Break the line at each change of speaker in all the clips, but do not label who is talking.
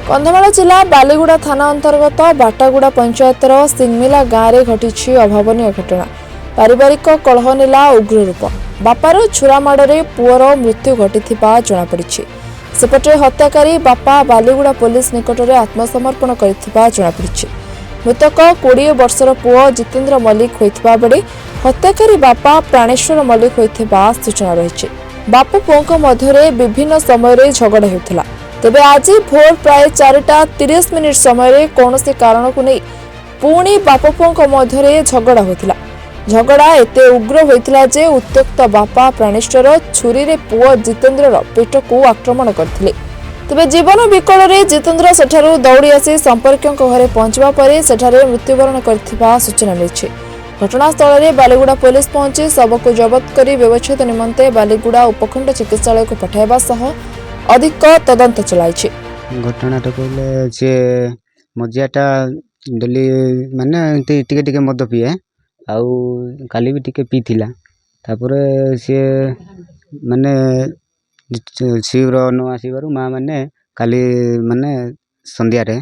कंधमाल जिला बालीगुड़ा थाना अंतर्गत बाटागुड़ा पंचायतर सिंगमिला गाँव में घटी अभावन घटना। पारिवारिक कलह नेला उग्र रूप। बापार छुरा माड़े पुअर मृत्यु घटी जमापड़ी। सेपटे हत्याकारी बापा बालीगुड़ा पुलिस निकट में आत्मसमर्पण कर जमापड़ी। मृतक 20 वर्षर पुओ जितेन्द्र मल्लिक होता बेले हत्याकारी बापा प्राणेश्वर मल्लिक होता सूचना रही। बापा पुओं मध्य विभिन्न समय झगड़ा होता। तेबे आज भोर प्राय 4:30 समय कौन कारण को नहीं पुणी बापा पुओं मध्य झगड़ा होता। झगड़ा एते उग्र होता जे उत्त्यक्त बापा प्राणेश्वर छुरी रे पुओ जितेन्द्र पेट को आक्रमण करथिले। तेबे जीवन विकल रे जितेन्द्र सेठारु दौड़ी आसी संपर्कों घरे पहुंचवा परे सेठारे मृत्युवरण करथिबा सूचना मिली। घटनास्थल में बालीगुड़ा पुलिस पहुंची शव को जबत कर व्यवच्छेद निमंते बालीगुड़ा उपखंड चिकित्सालय को पठाइबा सह अधिक तदंत चलाई।
घटना तो कहले सी मजियाटा डेली माने टिके टिके मद पिए आउ काली भी टिके पी थिला। तापरे सी माने शिवर न आसबार माँ मैंने काली माने संध्या रे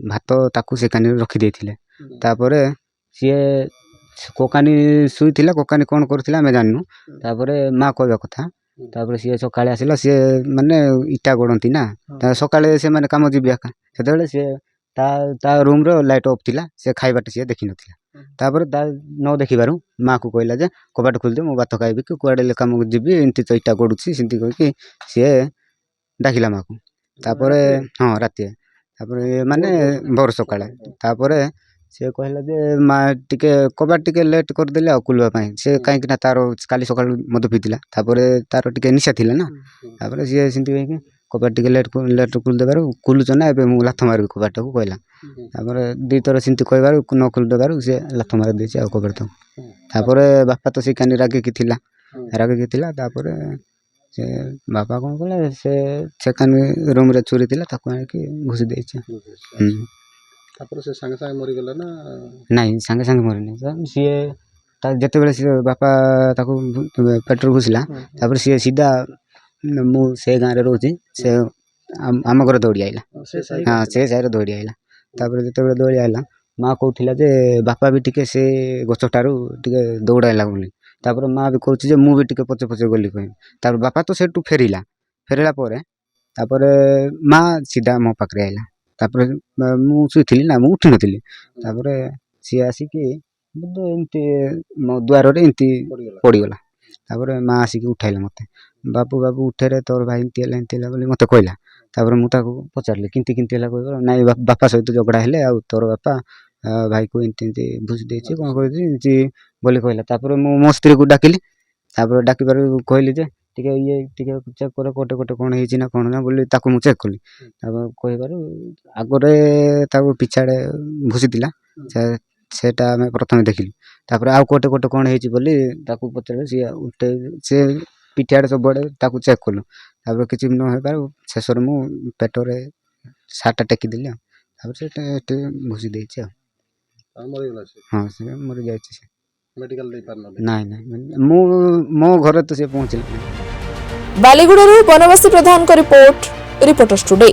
भात ताकू से कानी रखी देथिले। तापरे सी कोकानी शुई थिला। कोकानी कौन करथिला हमें जाननु। तापरे माँ कहवा कथा। तापरे सी सकाळे आसिला सी माने इटा गड़ती ना सकाळे से माने काम जीविया से सी ता रूम रो लाइट ऑफ थिला। से खाइबाटे सी देखि नथिला। तापरे ता न देखिबारु माँ को कहला जे कबाट खोल दे मो भात खाइबी कि कुआडे काम जीबी एंती तो इटा गड़ुची सिंती कहि सी डाकिला माँ को। तापरे हाँ राति तापरे माने भोर सकाळे तापरे से कहला जे माँ टिके कबाट टिके लेट कर देले आ कुलवा पई से काहे कि ना तार काली सकाळ मद पीतिला। तापरे तार टिके निशा थिला ना। तापरे से सिंती कहि कबाट टिके लेट कुल देबारु कुलुच ना एबे मु लाथ मारबी कबाट को कहला। तापरे दी तर सिंती कहबारु न कुल देबारु से लाथ मार देछि आ कबाट तो। तापरे बापा तो से कानी रागे की थिला। तापरे से बापा कोन कहले से कानी रूम रे चोरी थिला ताको आके घुसी देछि।
तापर से संगे संगे मरी गेला ना
नहीं संगे संगे मरी नहीं सी जते बेले सी बापा ताको पेट्रोल घुसला। तापर सी सीधा मु से गाँव रे रोची से आम घर दौड़ी आइला। हाँ से साइड दौड़ी आइला। तापर जते बेले दौड़ी आइला माँ कहथिला जे बापा भी टिके से गछटारू टिके दौड़ाइला बोली। तापर माँ भी कहछि जे मु भी टिके पछे पछे गली कहि। तापर बापा तो सेटू फेरिला परे तापर माँ सीधा मो पाखरे आइला। तापर मु सुइथिली ना मु उठी नथिली। तापर सी आसिकी एमती मो द्वार रे एमती पड़ी गला। तापर माँ आसिकी उठाइला मते बाबू बाबू उठे रे तोर भाई एमती बोली मते कहला। तापर मु ताको पचारली किंती किंती हला कहबो नाइ बापा सहित झगड़ा हेले आ तोर बापा भाई को एमती भूस देछि कोन कहछि बोली कहला। तापर मु मो स्त्री को डाकिली। तापर डाकी बार कहली जे टिके ये टिके चेक कर कोटे कोटे कोन हेछि ना कोन ना बोली ताको मु चेक कली। तापर कहबार आगरे ताको पिछाड़े भूसी दिला सेटा हमें प्रथम देखिली। तापर आउ कोटे कोटे कोन हेछि बोली ताको पचले सी उठे से पिठाड़े सब बड़े ताको चेक कलु। तापर किछि न हे पार शेषर मु पेटरे साटा टेकी दिली। तापर से भूसी देछि।
मरी गेला से
हां से मरि जायछि से
मेडिकल दे पारना
नाइ नाइ मु मो घर तो से पहुंचले।
बालीगुड़ा वनवासी प्रधान रिपोर्टर्स टुडे।